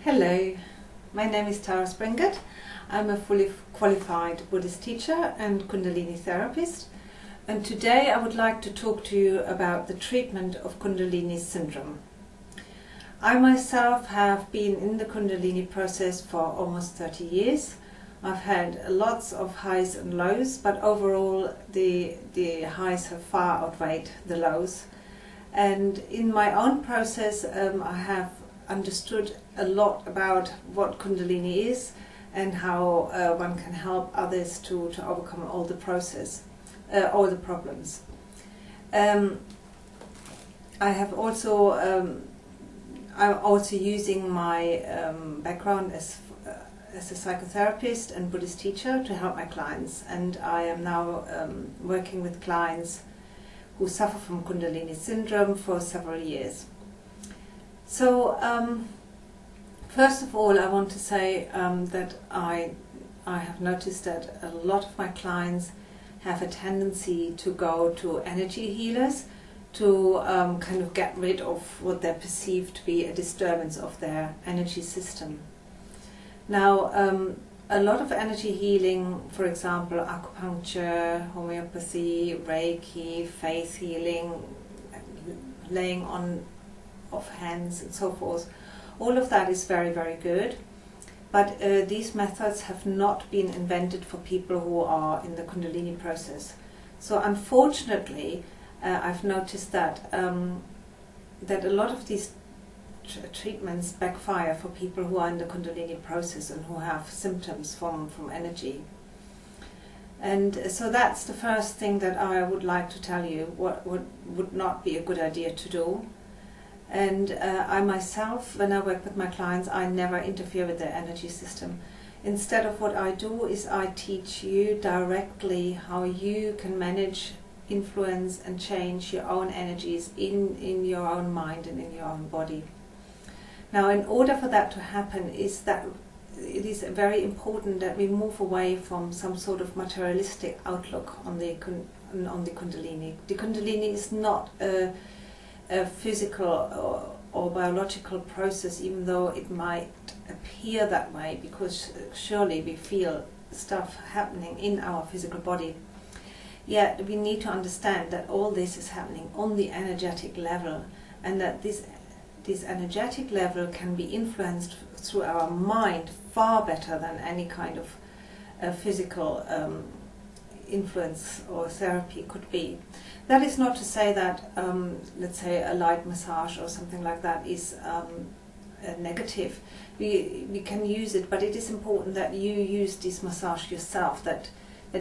Hello, my name is Tara Springett. I'm a fully qualified Buddhist teacher and Kundalini therapist, and today I would like to talk to you about the treatment of Kundalini syndrome. I myself have been in the Kundalini process for almost 30 years. I've had lots of highs and lows, but overall the highs have far outweighed the lows. And in my own process I have understood a lot about what Kundalini is and how one can help others to overcome all the problems. I'm also using my background as a psychotherapist and Buddhist teacher to help my clients, and I am now working with clients who suffer from Kundalini syndrome for several years. So first of all, I want to say that I have noticed that a lot of my clients have a tendency to go to energy healers to kind of get rid of what they perceive to be a disturbance of their energy system. Now, a lot of energy healing, for example, acupuncture, homeopathy, Reiki, faith healing, laying on of hands and so forth, all of that is very, very good. But these methods have not been invented for people who are in the Kundalini process. So unfortunately, I've noticed that that a lot of these treatments backfire for people who are in the Kundalini process and who have symptoms from energy. And so that's the first thing that I would like to tell you, what would not be a good idea to do. And I myself, when I work with my clients, I never interfere with their energy system. Instead of what I do is I teach you directly how you can manage, influence and change your own energies in your own mind and in your own body. Now, in order for that to happen, it is very important that we move away from some sort of materialistic outlook on the Kundalini. The Kundalini is not a physical or biological process, even though it might appear that way, because surely we feel stuff happening in our physical body. Yet we need to understand that all this is happening on the energetic level, and that this energetic level can be influenced through our mind far better than any kind of physical influence or therapy could be. That is not to say that, let's say, a light massage or something like that is negative. We can use it, but it is important that you use this massage yourself, that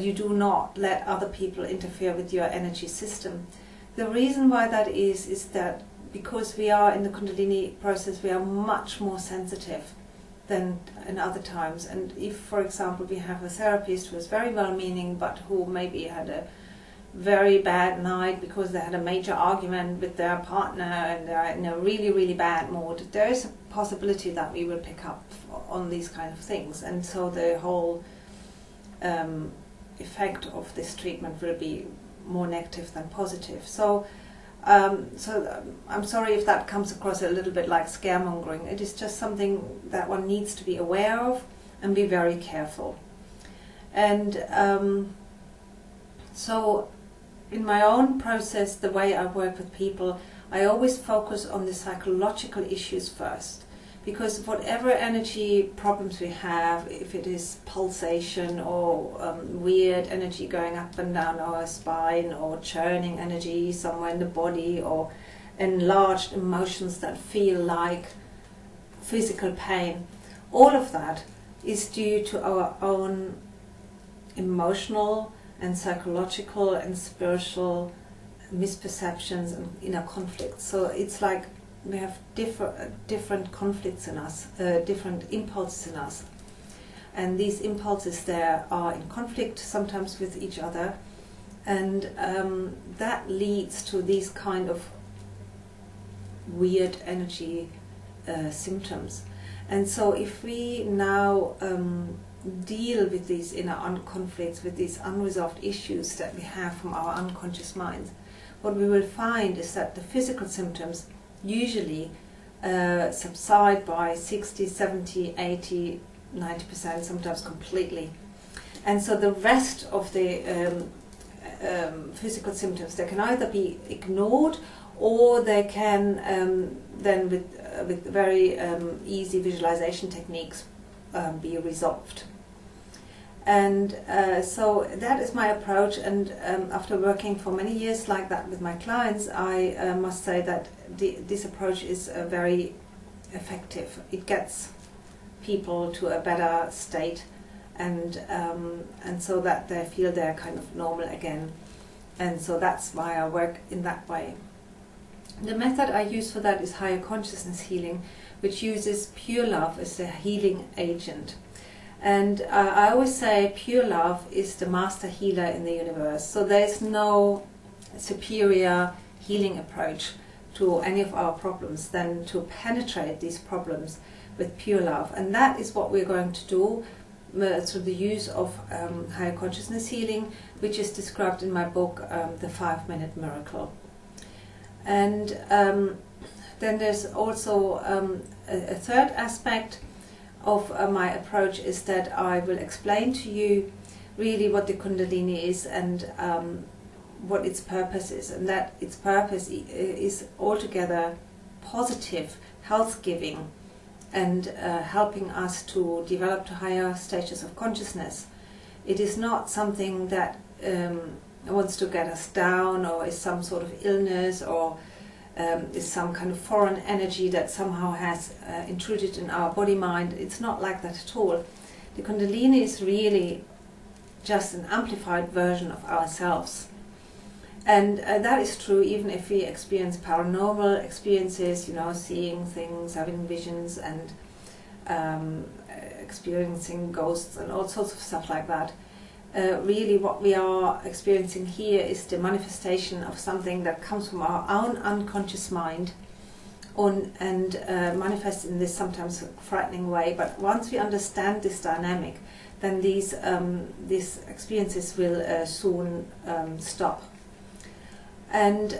you do not let other people interfere with your energy system. The reason why that is that because we are in the Kundalini process, we are much more sensitive than in other times. And if, for example, we have a therapist who is very well-meaning but who maybe had a very bad night because they had a major argument with their partner and they're in a really, really bad mood, there is a possibility that we will pick up on these kind of things. And so the whole effect of this treatment will be more negative than positive. So I'm sorry if that comes across a little bit like scaremongering. It is just something that one needs to be aware of and be very careful. And so in my own process, the way I work with people, I always focus on the psychological issues first. Because whatever energy problems we have, if it is pulsation or weird energy going up and down our spine, or churning energy somewhere in the body, or enlarged emotions that feel like physical pain, all of that is due to our own emotional and psychological and spiritual misperceptions and inner conflicts. So it's like we have different conflicts in us, different impulses in us, and these impulses there are in conflict sometimes with each other, and that leads to these kind of weird energy symptoms. And so if we now deal with these inner conflicts, with these unresolved issues that we have from our unconscious minds, what we will find is that the physical symptoms usually subside by 60, 70, 80, 90%, sometimes completely. And so the rest of the physical symptoms, they can either be ignored, or they can then with very easy visualization techniques be resolved. And so that is my approach, and after working for many years like that with my clients, I must say that this approach is very effective. It gets people to a better state, and so that they feel they're kind of normal again. And so that's why I work in that way. The method I use for that is higher consciousness healing, which uses pure love as a healing agent. And I always say pure love is the master healer in the universe. So there's no superior healing approach to any of our problems than to penetrate these problems with pure love. And that is what we're going to do through the use of higher consciousness healing, which is described in my book, The 5-Minute Miracle. And then there's also a third aspect of my approach, is that I will explain to you really what the Kundalini is and what its purpose is, and that its purpose is altogether positive, health-giving, and helping us to develop to higher stages of consciousness. It is not something that wants to get us down, or is some sort of illness, or is some kind of foreign energy that somehow has intruded in our body-mind. It's not like that at all. The Kundalini is really just an amplified version of ourselves. And that is true even if we experience paranormal experiences, you know, seeing things, having visions, and experiencing ghosts and all sorts of stuff like that. Really what we are experiencing here is the manifestation of something that comes from our own unconscious mind and manifests in this sometimes frightening way. But once we understand this dynamic, then these experiences will soon stop. And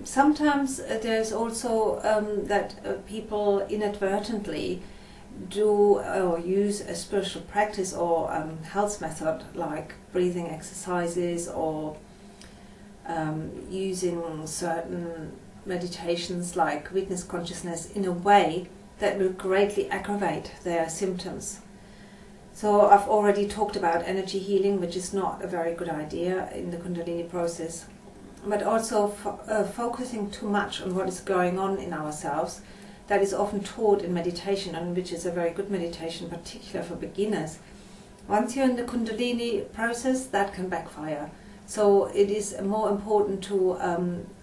sometimes there's also that people inadvertently do or use a spiritual practice or health method like breathing exercises, or using certain meditations like witness consciousness in a way that will greatly aggravate their symptoms. So I've already talked about energy healing, which is not a very good idea in the Kundalini process, but also focusing too much on what is going on in ourselves. That is often taught in meditation, and which is a very good meditation, particularly for beginners. Once you're in the Kundalini process, that can backfire. So it is more important to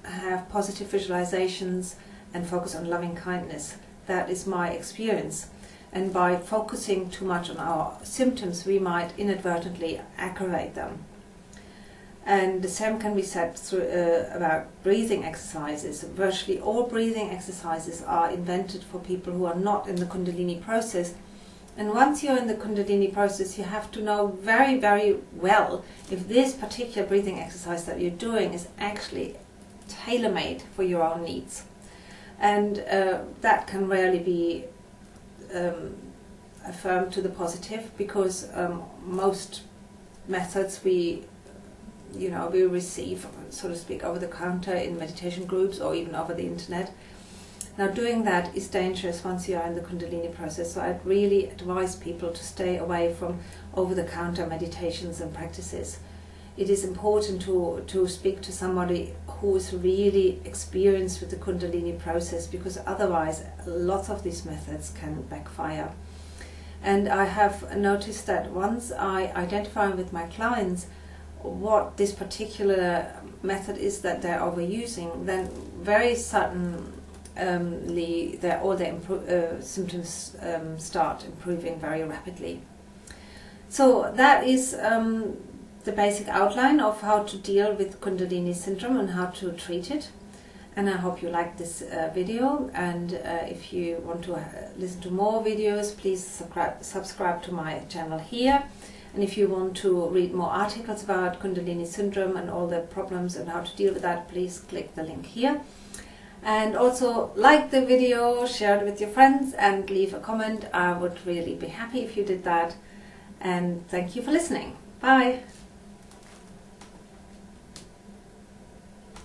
have positive visualizations and focus on loving kindness. That is my experience. And by focusing too much on our symptoms, we might inadvertently aggravate them. And the same can be said about breathing exercises. Virtually all breathing exercises are invented for people who are not in the Kundalini process. And once you're in the Kundalini process, you have to know very, very well if this particular breathing exercise that you're doing is actually tailor-made for your own needs. And that can rarely be affirmed to the positive, because most methods we receive, so to speak, over the counter in meditation groups or even over the internet. Now, doing that is dangerous once you are in the Kundalini process, so I'd really advise people to stay away from over-the-counter meditations and practices. It is important to speak to somebody who is really experienced with the Kundalini process, because otherwise lots of these methods can backfire. And I have noticed that once I identify with my clients what this particular method is that they're overusing, then very suddenly all their symptoms start improving very rapidly. So that is the basic outline of how to deal with Kundalini syndrome and how to treat it. And I hope you like this video, and if you want to listen to more videos, please subscribe to my channel here. And if you want to read more articles about Kundalini syndrome and all the problems and how to deal with that, please click the link here. And also like the video, share it with your friends and leave a comment. I would really be happy if you did that. And thank you for listening. Bye!